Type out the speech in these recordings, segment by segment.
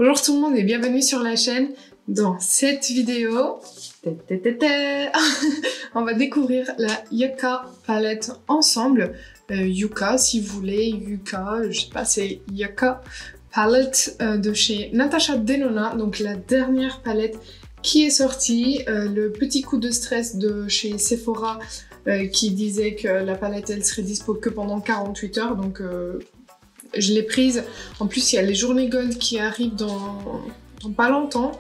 Bonjour tout le monde et bienvenue sur la chaîne. Dans cette vidéo, on va découvrir la Yuka palette ensemble. Yuka si vous voulez, Yuka, je sais pas, c'est Yuka palette de chez Natasha Denona, donc la dernière palette qui est sortie. Le petit coup de stress de chez Sephora qui disait que la palette elle serait dispo que pendant 48 heures, donc je l'ai prise. En plus il y a les journées gold qui arrivent dans pas longtemps.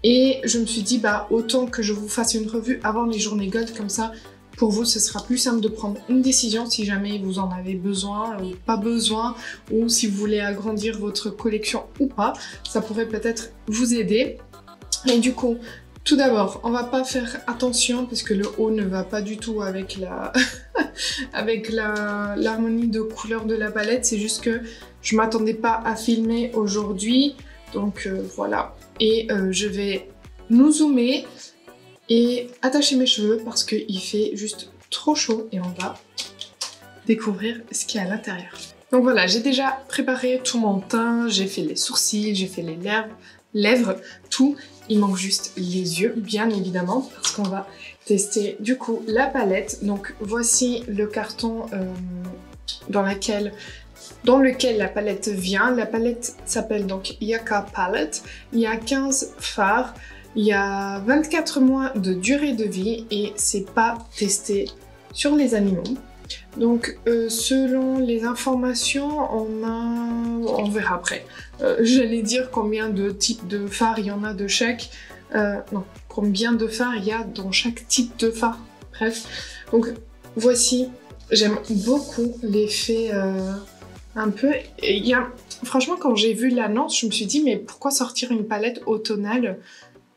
Et je me suis dit bah autant que je vous fasse une revue avant les journées gold, comme ça pour vous ce sera plus simple de prendre une décision si jamais vous en avez besoin ou pas besoin, ou si vous voulez agrandir votre collection ou pas, ça pourrait peut-être vous aider. Et du coup, tout d'abord, on va pas faire attention parce que le haut ne va pas du tout avec la avec l'harmonie de couleurs de la palette, c'est juste que je m'attendais pas à filmer aujourd'hui. Donc voilà, et je vais nous zoomer et attacher mes cheveux parce qu'il fait juste trop chaud et on va découvrir ce qu'il y a à l'intérieur. Donc voilà, j'ai déjà préparé tout mon teint, j'ai fait les sourcils, j'ai fait les lèvres, tout. Il manque juste les yeux, bien évidemment, parce qu'on va tester du coup la palette. Donc voici le carton dans lequel la palette vient. La palette s'appelle donc Yuka Palette. Il y a 15 fards, il y a 24 mois de durée de vie et c'est pas testé sur les animaux. Donc selon les informations, on verra après. J'allais dire combien de types de fards il y en a de chaque. Non, combien de fards il y a dans chaque type de fard. Bref, donc voici. J'aime beaucoup l'effet un peu. Franchement, quand j'ai vu l'annonce, je me suis dit mais pourquoi sortir une palette automnale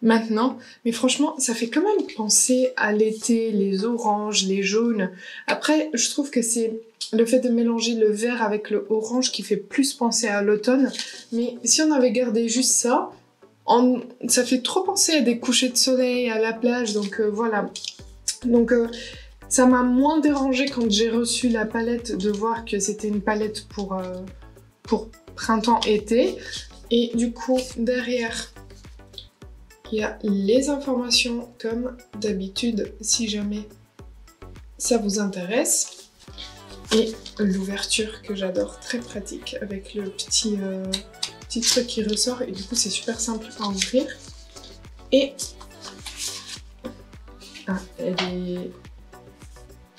maintenant? Mais franchement, ça fait quand même penser à l'été, les oranges, les jaunes. Après, je trouve que c'est le fait de mélanger le vert avec le orange qui fait plus penser à l'automne. Mais si on avait gardé juste ça, ça fait trop penser à des couchers de soleil à la plage. Donc voilà. Donc ça m'a moins dérangé quand j'ai reçu la palette de voir que c'était une palette pour printemps-été. Et du coup, derrière, il y a les informations comme d'habitude si jamais ça vous intéresse. Et l'ouverture que j'adore, très pratique, avec le petit truc qui ressort. Et du coup, c'est super simple à ouvrir. Et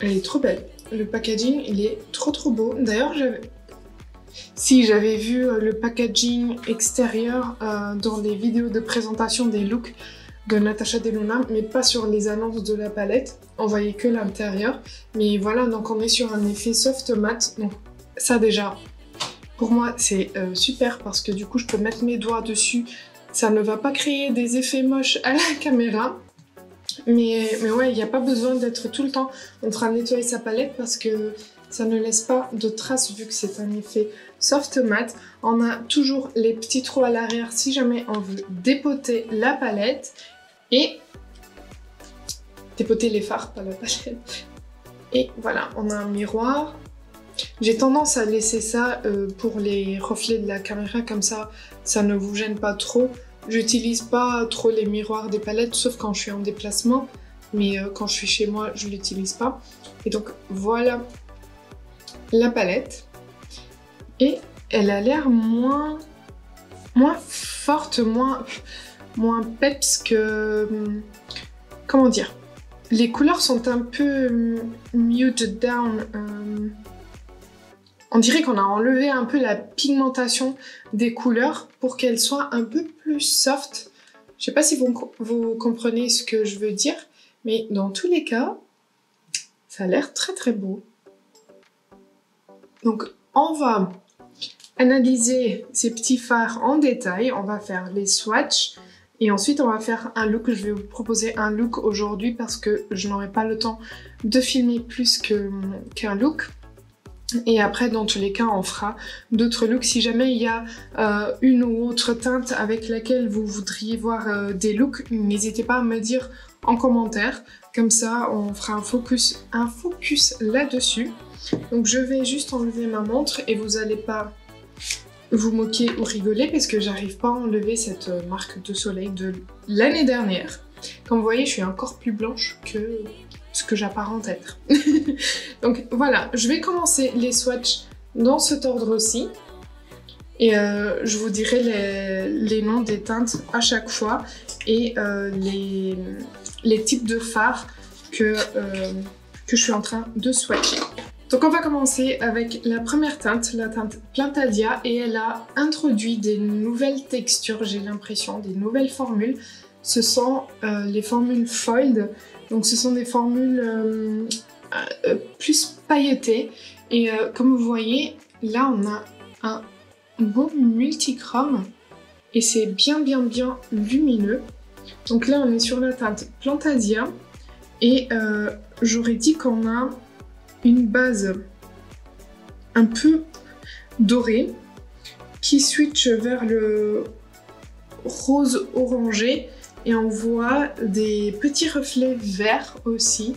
elle est trop belle. Le packaging, il est trop beau. D'ailleurs, j'avais vu le packaging extérieur dans les vidéos de présentation des looks de Natasha Denona, mais pas sur les annonces de la palette. On voyait que l'intérieur. Mais voilà, donc on est sur un effet soft matte. Donc ça déjà, pour moi, c'est super parce que du coup, je peux mettre mes doigts dessus. Ça ne va pas créer des effets moches à la caméra. Mais ouais, il n'y a pas besoin d'être tout le temps en train de nettoyer sa palette parce que ça ne laisse pas de traces vu que c'est un effet soft matte. On a toujours les petits trous à l'arrière si jamais on veut dépoter la palette et dépoter les fards, pas la palette. Et voilà, on a un miroir. J'ai tendance à laisser ça pour les reflets de la caméra, comme ça ne vous gêne pas trop. J'utilise pas trop les miroirs des palettes, sauf quand je suis en déplacement, mais quand je suis chez moi, je l'utilise pas. Et donc voilà la palette. Et elle a l'air moins forte, moins peps que... Comment dire? Les couleurs sont un peu muted down. On dirait qu'on a enlevé un peu la pigmentation des couleurs pour qu'elles soient un peu plus soft. Je sais pas si vous comprenez ce que je veux dire, mais dans tous les cas, ça a l'air très beau. Donc on va analyser ces petits fards en détail, on va faire les swatchs et ensuite on va faire un look. Je vais vous proposer un look aujourd'hui parce que je n'aurai pas le temps de filmer plus qu'un look. Et après, dans tous les cas, on fera d'autres looks. Si jamais il y a une ou autre teinte avec laquelle vous voudriez voir des looks, n'hésitez pas à me dire en commentaire. Comme ça, on fera un focus là-dessus. Donc je vais juste enlever ma montre et vous n'allez pas vous moquer ou rigoler parce que j'arrive pas à enlever cette marque de soleil de l'année dernière. Comme vous voyez, je suis encore plus blanche que ce que j'apparente être. Donc voilà, je vais commencer les swatchs dans cet ordre-ci. Et je vous dirai les noms des teintes à chaque fois et les types de fards que je suis en train de swatcher. Donc on va commencer avec la première teinte, la teinte Plantadia, et elle a introduit des nouvelles textures, j'ai l'impression, des nouvelles formules. Ce sont les formules foiled, donc ce sont des formules plus pailletées. Et comme vous voyez, là on a un bon multichrome et c'est bien lumineux. Donc là on est sur la teinte Plantadia et j'aurais dit qu'on a une base un peu dorée qui switch vers le rose orangé et on voit des petits reflets verts aussi.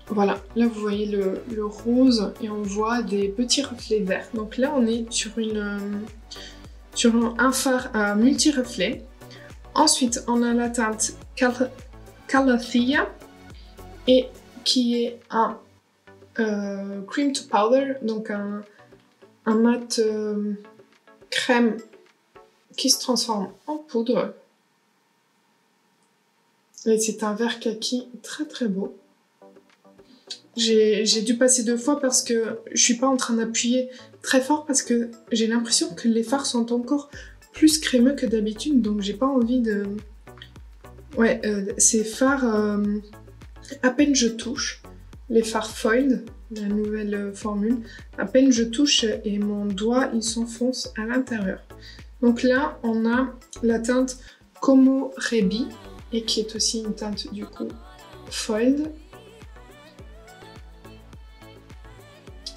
Voilà, là vous voyez le rose et on voit des petits reflets verts. Donc là on est sur un phare à multi-reflets. Ensuite on a la teinte Calathea et qui est un cream to powder, donc un mat crème qui se transforme en poudre. Et c'est un vert kaki très beau. J'ai dû passer 2 fois parce que je suis pas en train d'appuyer très fort parce que j'ai l'impression que les fards sont encore plus crémeux que d'habitude, donc j'ai pas envie de... Ouais, ces fards, à peine je touche, les fards foiled, la nouvelle formule, à peine je touche et mon doigt il s'enfonce à l'intérieur. Donc là on a la teinte Como Rebi et qui est aussi une teinte du coup foiled.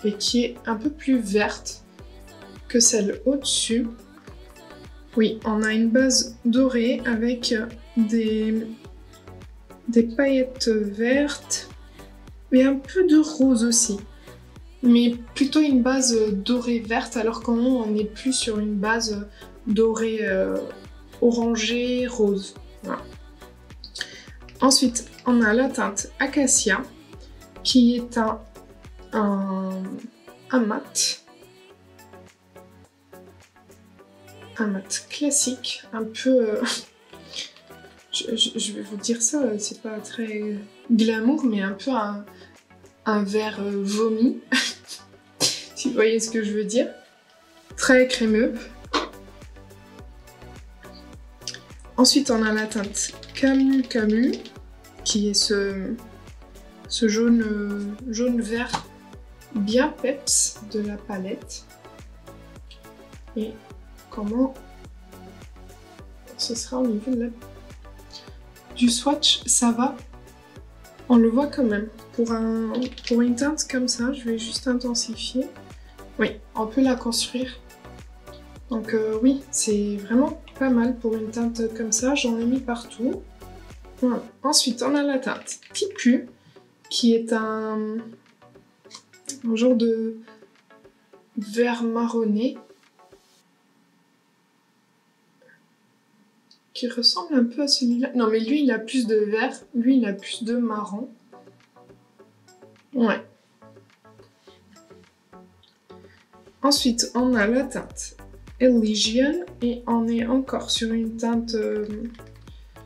Et qui est un peu plus verte que celle au-dessus. Oui, on a une base dorée avec des paillettes vertes et un peu de rose aussi. Mais plutôt une base dorée verte alors qu'on est plus sur une base dorée orangée rose. Voilà. Ensuite, on a la teinte Acacia qui est un mat. Un mat classique, un peu... je vais vous dire ça, c'est pas très glamour, mais un peu un vert vomi, si vous voyez ce que je veux dire. Très crémeux. Ensuite, on a la teinte Camu Camu, qui est ce jaune-vert bien peps de la palette. Et comment ce sera au niveau du swatch, ça va, on le voit quand même. Pour une teinte comme ça, je vais juste intensifier. Oui, on peut la construire. Donc oui, c'est vraiment pas mal pour une teinte comme ça, j'en ai mis partout. Voilà. Ensuite, on a la teinte Tipu, qui est un genre de vert marronné qui ressemble un peu à celui-là. Non mais lui il a plus de vert, lui il a plus de marron. Ouais. Ensuite on a la teinte Elysian et on est encore sur une teinte,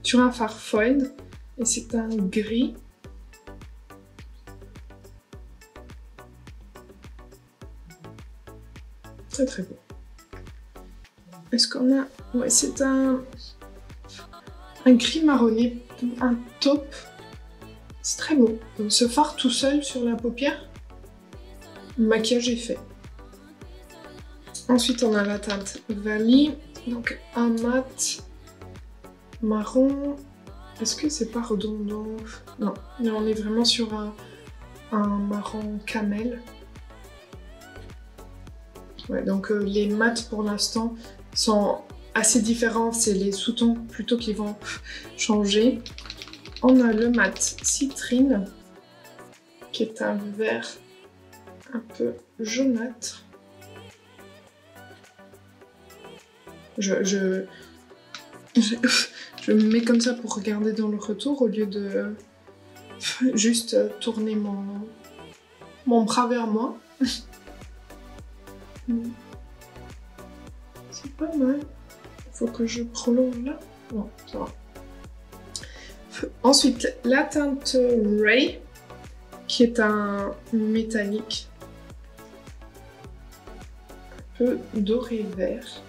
sur un fard foiled et c'est un gris. Très beau. Est-ce qu'on a... Ouais, c'est un gris marronné, un taupe. C'est très beau. Donc, ce fard tout seul sur la paupière, le maquillage est fait. Ensuite, on a la teinte Valley, donc un mat marron. Est-ce que c'est pas redondant? Non, mais on est vraiment sur un marron camel. Ouais, donc les mats pour l'instant sont assez différents, c'est les sous-tons plutôt qui vont changer. On a le mat citrine qui est un vert un peu jaunâtre. Je me mets comme ça pour regarder dans le retour au lieu de juste tourner mon bras vers moi. C'est pas mal. Faut que je prolonge là. Non, ça va. Ensuite, la teinte Ray, qui est un métallique. Un peu doré vert.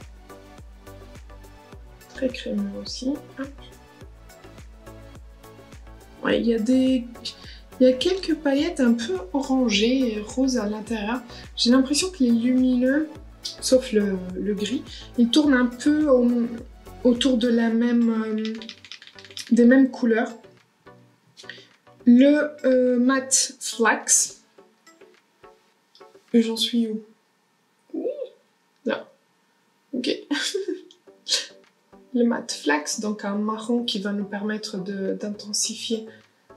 Très crémeux aussi. Hop. Ouais, il y a quelques paillettes un peu orangées et roses à l'intérieur. J'ai l'impression que les lumineux, sauf le gris, ils tournent un peu autour de des mêmes couleurs. Le mat flax. J'en suis où? Oui. Là. Ok. Le mat flax, donc un marron qui va nous permettre d'intensifier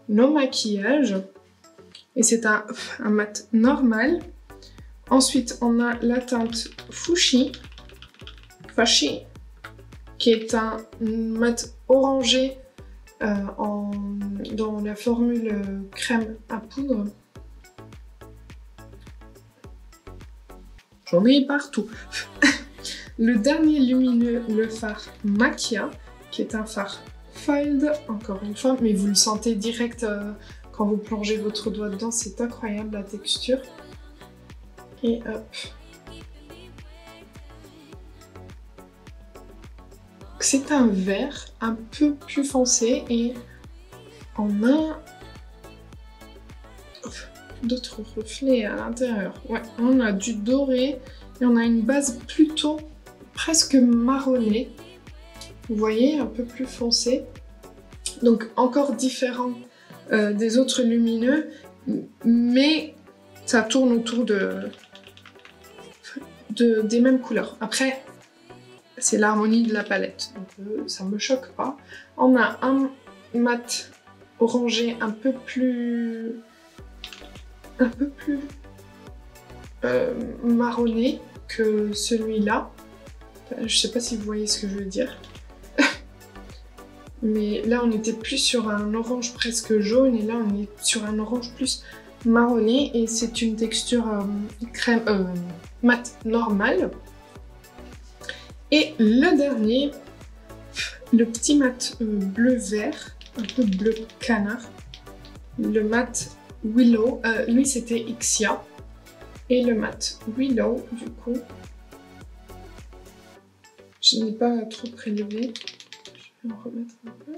nos maquillages. Et c'est un mat normal. Ensuite, on a la teinte Fushi, qui est un mat orangé dans la formule crème à poudre. J'en ai partout. Le dernier lumineux, le fard Macchia, qui est un fard foiled, encore une fois, mais vous le sentez direct quand vous plongez votre doigt dedans, c'est incroyable la texture. Et hop. C'est un vert un peu plus foncé et on a d'autres reflets à l'intérieur. Ouais, on a du doré et on a une base plutôt presque marronnée. Vous voyez, un peu plus foncé. Donc encore différent des autres lumineux, mais ça tourne autour des mêmes couleurs. Après, c'est l'harmonie de la palette, donc ça me choque pas. On a un mat orangé un peu plus marronné que celui-là. Je sais pas si vous voyez ce que je veux dire. Mais là, on était plus sur un orange presque jaune et là, on est sur un orange plus marronné et c'est une texture mat normale. Et le dernier, le petit mat bleu-vert, un peu bleu canard, le mat Willow, lui c'était Ixia, et le mat Willow, du coup, je n'ai pas trop prélevé, je vais en remettre un peu,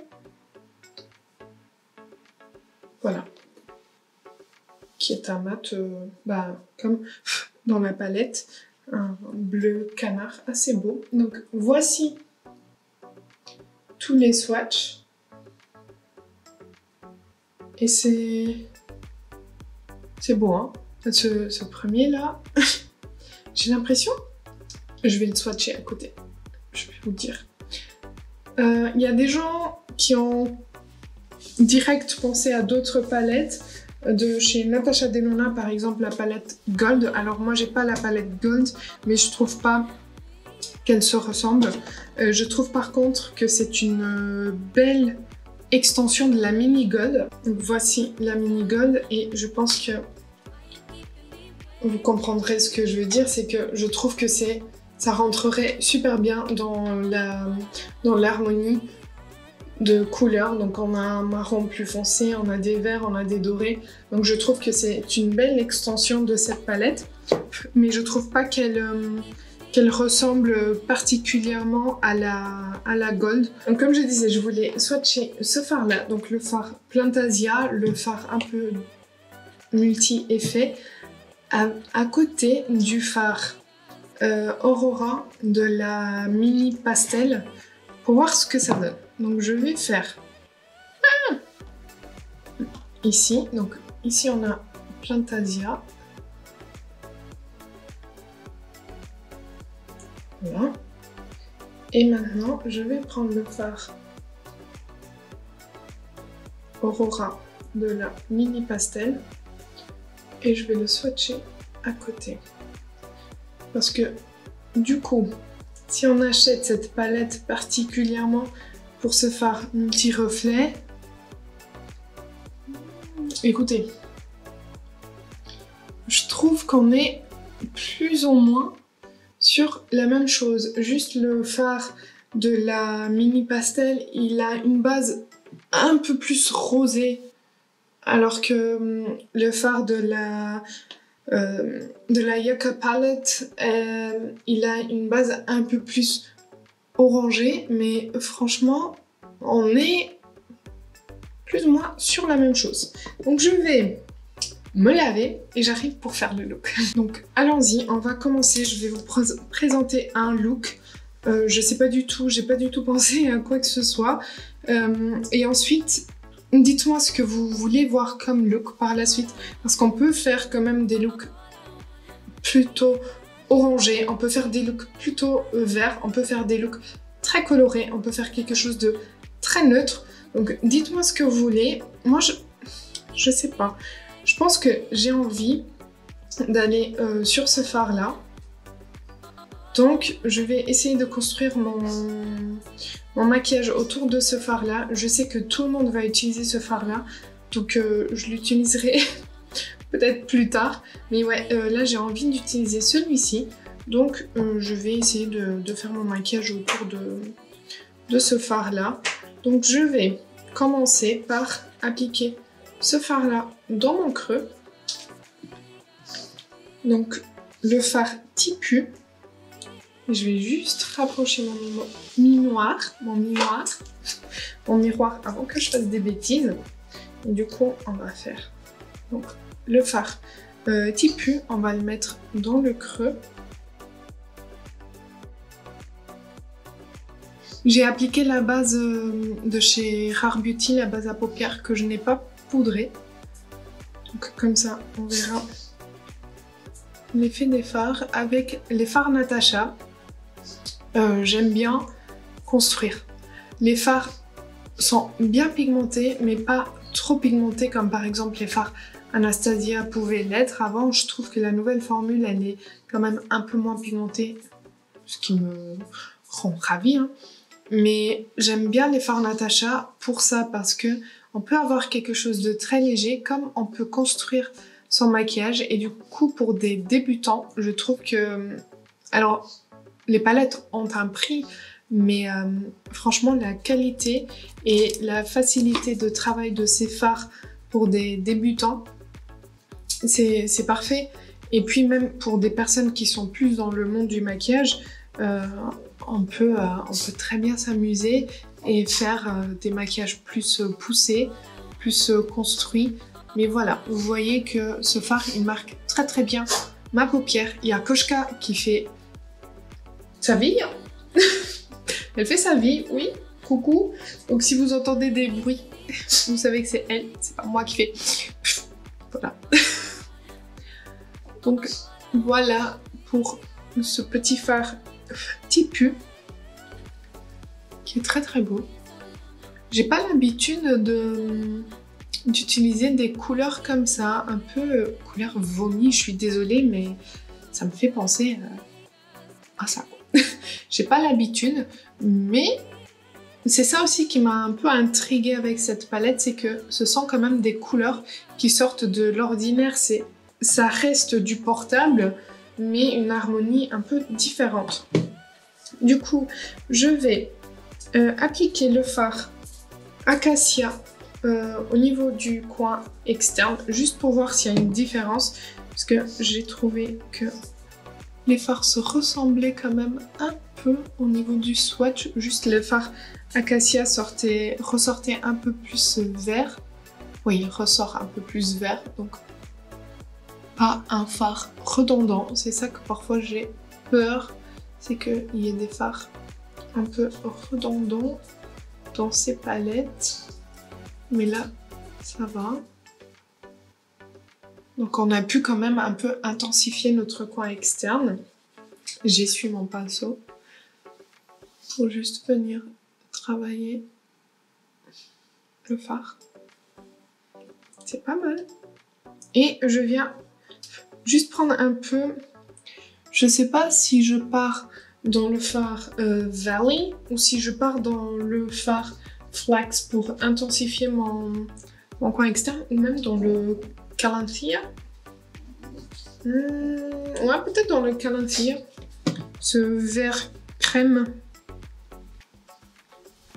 voilà, qui est un mat, comme dans ma palette, un bleu canard assez beau. Donc voici tous les swatchs et c'est beau, hein. Ce premier là, j'ai l'impression, je vais le swatcher à côté, je vais vous dire. Il y a des gens qui ont direct pensé à d'autres palettes. De chez Natasha Denona par exemple, la palette Gold. Alors moi j'ai pas la palette Gold, mais je trouve pas qu'elle se ressemble. Je trouve par contre que c'est une belle extension de la Mini Gold. Donc voici la Mini Gold et je pense que vous comprendrez ce que je veux dire, c'est que je trouve que ça rentrerait super bien dans l'harmonie de couleurs. Donc on a un marron plus foncé, on a des verts, on a des dorés. Donc je trouve que c'est une belle extension de cette palette, mais je trouve pas qu'elle ressemble particulièrement à la Gold. Donc comme je disais, je voulais swatcher ce fard là, donc le fard Plantasia, le fard un peu multi-effet, à côté du fard Aurora de la Mini Pastel, pour voir ce que ça donne. Donc je vais faire ici, donc ici on a Plantasia. Voilà. Et maintenant je vais prendre le fard Aurora de la Mini Pastel et je vais le swatcher à côté. Parce que du coup, si on achète cette palette particulièrement pour ce fard multi-reflet, écoutez, je trouve qu'on est plus ou moins sur la même chose. Juste le fard de la mini pastel, il a une base un peu plus rosée, alors que le fard de la Yucca Palette, il a une base un peu plus orangée, mais franchement, on est plus ou moins sur la même chose. Donc je vais me laver et j'arrive pour faire le look. Donc allons-y, on va commencer. Je vais vous présenter un look. Je sais pas du tout, j'ai pas du tout pensé à quoi que ce soit. Et ensuite, dites-moi ce que vous voulez voir comme look par la suite, parce qu'on peut faire quand même des looks plutôt orangés, on peut faire des looks plutôt verts, on peut faire des looks très colorés, on peut faire quelque chose de très neutre. Donc dites-moi ce que vous voulez. Moi, je sais pas. Je pense que j'ai envie d'aller sur ce fard-là. Donc, je vais essayer de construire mon maquillage autour de ce fard-là. Je sais que tout le monde va utiliser ce fard-là, donc je l'utiliserai peut-être plus tard. Mais ouais, là, j'ai envie d'utiliser celui-ci. Donc, je vais essayer de faire mon maquillage autour de ce fard-là. Donc, je vais commencer par appliquer ce fard-là dans mon creux. Donc, le fard Tipu. Je vais juste rapprocher mon miroir avant que je fasse des bêtises. Et du coup, on va faire donc le fard Tipu, on va le mettre dans le creux. J'ai appliqué la base de chez Rare Beauty, la base à paupières que je n'ai pas poudrée. Donc comme ça, on verra l'effet des fards. Avec les fards Natasha, j'aime bien construire. Les fards sont bien pigmentés, mais pas trop pigmentés comme par exemple les fards Anastasia pouvaient l'être avant. Je trouve que la nouvelle formule, elle est quand même un peu moins pigmentée, ce qui me rend ravie, hein. Mais j'aime bien les fards Natasha pour ça, parce que on peut avoir quelque chose de très léger, comme on peut construire son maquillage. Et du coup, pour des débutants, je trouve que... Alors, les palettes ont un prix, mais franchement, la qualité et la facilité de travail de ces fards pour des débutants, c'est parfait. Et puis même pour des personnes qui sont plus dans le monde du maquillage, on peut très bien s'amuser et faire des maquillages plus poussés, plus construits. Mais voilà, vous voyez que ce fard, il marque très très bien ma paupière. Il y a Koshka qui fait sa vie. Elle fait sa vie, oui, coucou. Donc si vous entendez des bruits, vous savez que c'est elle, c'est pas moi qui fais. Voilà. Donc voilà pour ce petit fard Tipu qui est très très beau. J'ai pas l'habitude d'utiliser des couleurs comme ça, un peu couleur vomi, je suis désolée, mais ça me fait penser à ça. J'ai pas l'habitude, mais c'est ça aussi qui m'a un peu intriguée avec cette palette, c'est que ce sont quand même des couleurs qui sortent de l'ordinaire. Ça reste du portable, mais une harmonie un peu différente. Du coup, je vais appliquer le fard Acacia au niveau du coin externe, juste pour voir s'il y a une différence, parce que j'ai trouvé que les fards se ressemblaient quand même un peu au niveau du swatch. Juste le fard Acacia ressortait un peu plus vert. Oui, il ressort un peu plus vert, donc pas un fard redondant. C'est ça que parfois j'ai peur, c'est qu'il y ait des fards un peu redondants dans ces palettes. Mais là, ça va. Donc on a pu quand même un peu intensifier notre coin externe. J'essuie mon pinceau pour juste venir travailler le fard. C'est pas mal. Et je viens juste prendre un peu... Je sais pas si je pars dans le fard Valley ou si je pars dans le fard Flex pour intensifier mon coin externe ou même dans le Calanthea. Ouais, peut-être dans le Calanthea. Ce vert crème,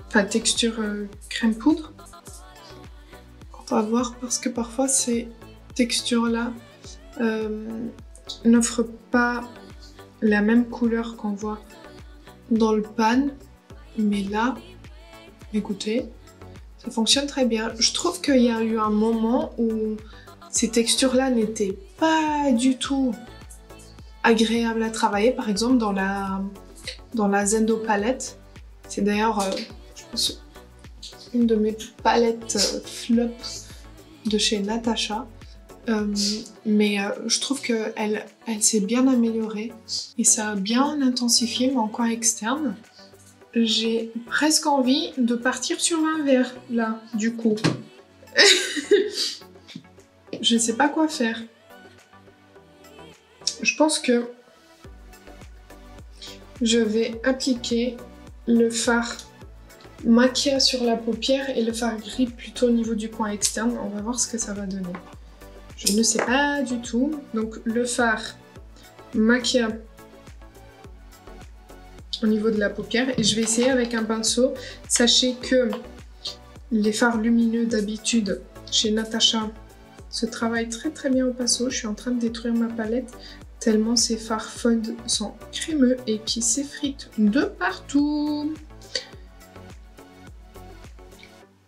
enfin texture crème poudre. On va voir parce que parfois ces textures-là n'offrent pas la même couleur qu'on voit dans le pan, mais là, écoutez, ça fonctionne très bien. Je trouve qu'il y a eu un moment où ces textures-là n'étaient pas du tout agréables à travailler, par exemple dans la Zendo palette. C'est d'ailleurs, je pense, une de mes palettes flop de chez Natasha. Mais je trouve qu'elle s'est bien améliorée et ça a bien intensifié mon coin externe. J'ai presque envie de partir sur un vert là, du coup. Je sais pas quoi faire. Je pense que je vais appliquer le fard Macchia sur la paupière et le fard gris plutôt au niveau du coin externe. On va voir ce que ça va donner. Je ne sais pas du tout. Donc le fard Macchia au niveau de la paupière et je vais essayer avec un pinceau. Sachez que les fards lumineux d'habitude chez Natasha se travaillent très très bien au pinceau. Je suis en train de détruire ma palette tellement ces fards fold sont crémeux et qui s'effritent de partout.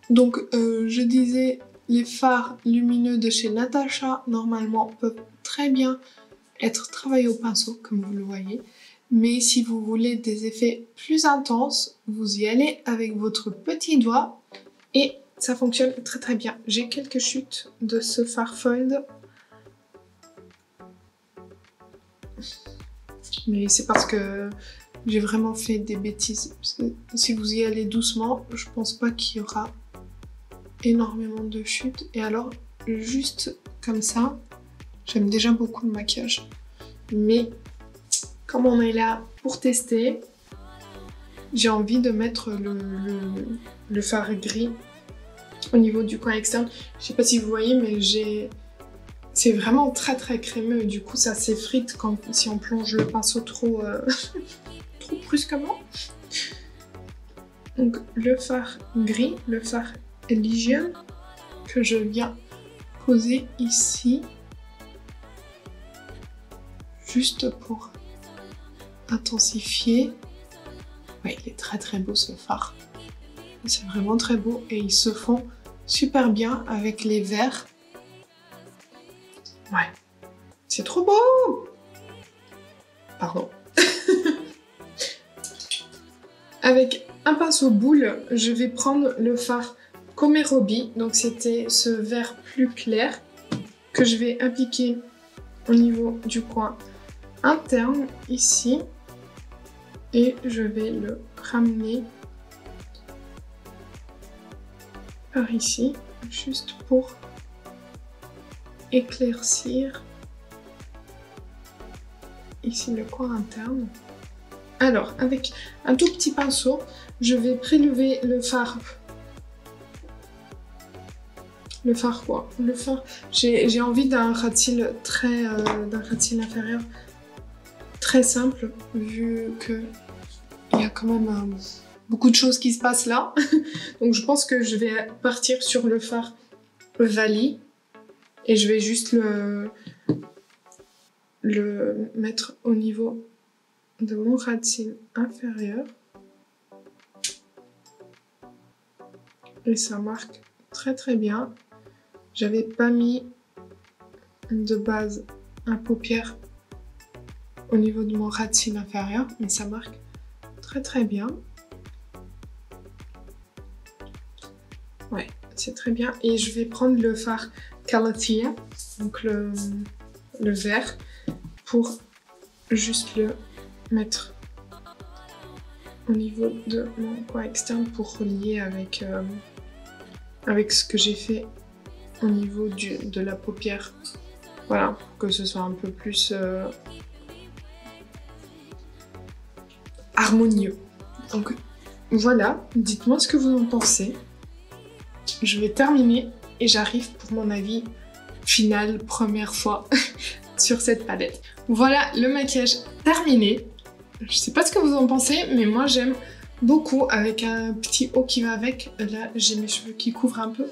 Donc je disais, les fards lumineux de chez Natasha normalement peuvent très bien être travaillés au pinceau comme vous le voyez. Mais si vous voulez des effets plus intenses, vous y allez avec votre petit doigt et ça fonctionne très très bien. J'ai quelques chutes de ce fard fold. Mais c'est parce que j'ai vraiment fait des bêtises. Parce que si vous y allez doucement, je pense pas qu'il y aura énormément de chutes. Et alors, juste comme ça, j'aime déjà beaucoup le maquillage. Mais comme on est là pour tester, j'ai envie de mettre le fard gris au niveau du coin externe. Je sais pas si vous voyez, mais c'est vraiment très très crémeux. Du coup, ça s'effrite si on plonge le pinceau trop, trop brusquement. Donc le fard gris, le fard Elysian, que je viens poser ici. Juste pour intensifier. Ouais, il est très très beau ce fard. C'est vraiment très beau et ils se font super bien avec les verts. Ouais, c'est trop beau! Pardon. Avec un pinceau boule, je vais prendre le fard Komerobi. Donc c'était ce vert plus clair que je vais appliquer au niveau du coin interne ici. Et je vais le ramener par ici, juste pour éclaircir ici le coin interne. Alors, avec un tout petit pinceau, je vais prélever le fard. Le fard quoi? Le fard. J'ai envie d'un ras de cils très, d'un ras de cils inférieur très simple, vu que il y a quand même beaucoup de choses qui se passent là. Donc je pense que je vais partir sur le fard Valley et je vais juste le mettre au niveau de mon ras de cils inférieur. Et ça marque très très bien. J'avais pas mis de base un paupière au niveau de mon ras de cils inférieur, mais ça marque très très bien. Ouais, c'est très bien. Et je vais prendre le fard Calanthea, donc le vert, pour juste le mettre au niveau de mon coin externe pour relier avec, avec ce que j'ai fait au niveau de la paupière. Voilà, pour que ce soit un peu plus harmonieux. Donc voilà, dites-moi ce que vous en pensez. Je vais terminer et j'arrive pour mon avis final, première fois sur cette palette. Voilà le maquillage terminé. Je sais pas ce que vous en pensez, mais moi j'aime beaucoup avec un petit haut qui va avec. Là j'ai mes cheveux qui couvrent un peu.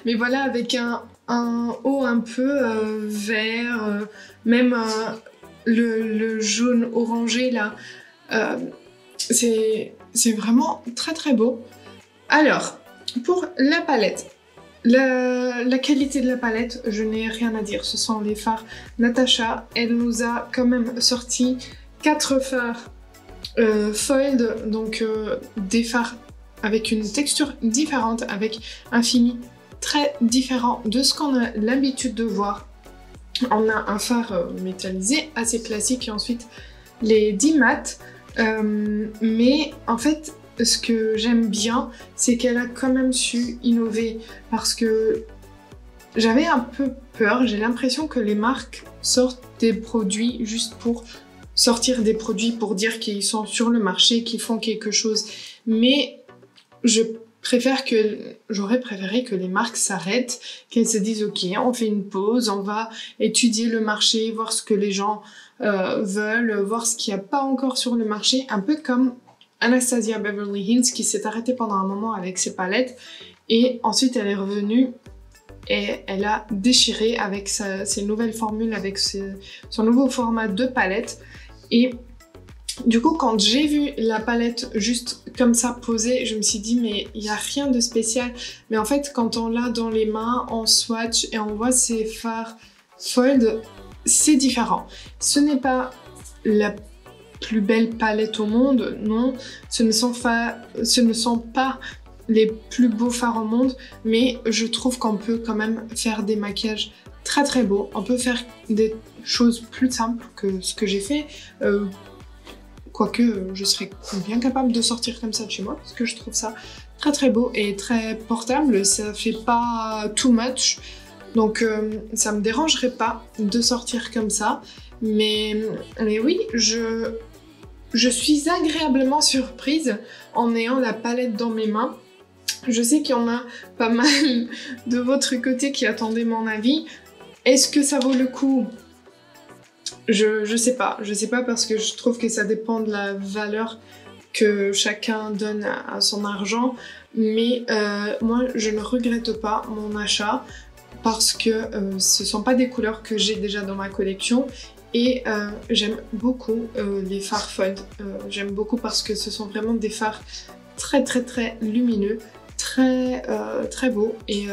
Mais voilà, avec un haut un peu vert, même le jaune orangé là. C'est vraiment très très beau. Alors, pour la palette. La qualité de la palette, je n'ai rien à dire. Ce sont les fards Natasha. Elle nous a quand même sorti 4 fards foiled, donc des fards avec une texture différente, avec un fini très différent de ce qu'on a l'habitude de voir. On a un fard métallisé assez classique et ensuite les 10 mat. Mais en fait, ce que j'aime bien, c'est qu'elle a quand même su innover parce que j'avais un peu peur, j'ai l'impression que les marques sortent des produits juste pour sortir des produits pour dire qu'ils sont sur le marché, qu'ils font quelque chose. Mais j'aurais préféré que les marques s'arrêtent, qu'elles se disent ok, on fait une pause, on va étudier le marché, voir ce que les gens veulent, voir ce qu'il n'y a pas encore sur le marché, un peu comme Anastasia Beverly Hills qui s'est arrêtée pendant un moment avec ses palettes et ensuite elle est revenue et elle a déchiré avec ses nouvelles formules, avec son nouveau format de palette. Et du coup, quand j'ai vu la palette juste comme ça posée, je me suis dit mais il n'y a rien de spécial. Mais en fait, quand on l'a dans les mains, on swatch et on voit ces fards foiled, c'est différent. Ce n'est pas la plus belle palette au monde, non. Ce ne sont pas les plus beaux fards au monde, mais je trouve qu'on peut quand même faire des maquillages très très beaux. On peut faire des choses plus simples que ce que j'ai fait. Quoique je serais bien capable de sortir comme ça de chez moi, parce que je trouve ça très très beau et très portable. Ça fait pas too much, donc ça me dérangerait pas de sortir comme ça. Mais oui, je suis agréablement surprise en ayant la palette dans mes mains. Je sais qu'il y en a pas mal de votre côté qui attendaient mon avis. Est-ce que ça vaut le coup ? Je sais pas parce que je trouve que ça dépend de la valeur que chacun donne à son argent. Mais moi, je ne regrette pas mon achat parce que ce sont pas des couleurs que j'ai déjà dans ma collection. Et j'aime beaucoup les fards foiled. J'aime beaucoup parce que ce sont vraiment des fards très très très lumineux, très très beaux et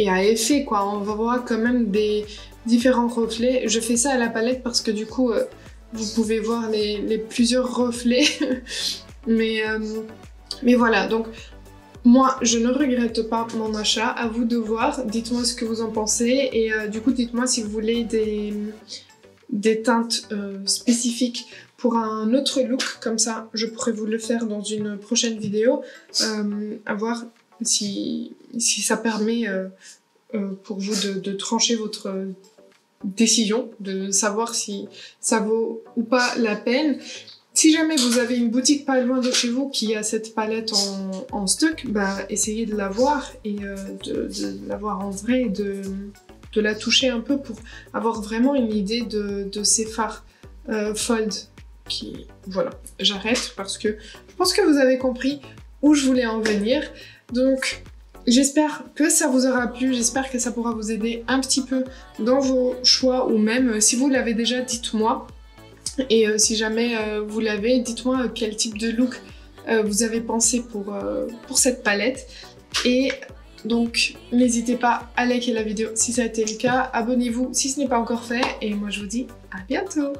à effet quoi. On va voir quand même des différents reflets. Je fais ça à la palette parce que du coup vous pouvez voir les plusieurs reflets. mais voilà, donc moi, je ne regrette pas mon achat, à vous de voir, dites-moi ce que vous en pensez et du coup dites-moi si vous voulez des teintes spécifiques pour un autre look, comme ça je pourrais vous le faire dans une prochaine vidéo, à voir si ça permet pour vous de trancher votre décision, de savoir si ça vaut ou pas la peine. Si jamais vous avez une boutique pas loin de chez vous qui a cette palette en stock, bah essayez de la voir et de la voir en vrai et de la toucher un peu pour avoir vraiment une idée de ces fards fold qui... Voilà, j'arrête parce que je pense que vous avez compris où je voulais en venir. Donc j'espère que ça vous aura plu, j'espère que ça pourra vous aider un petit peu dans vos choix ou même si vous l'avez déjà, dites-moi. Et si jamais vous l'avez, dites-moi quel type de look vous avez pensé pour cette palette. Et donc n'hésitez pas à liker la vidéo si ça a été le cas, abonnez-vous si ce n'est pas encore fait et moi je vous dis à bientôt.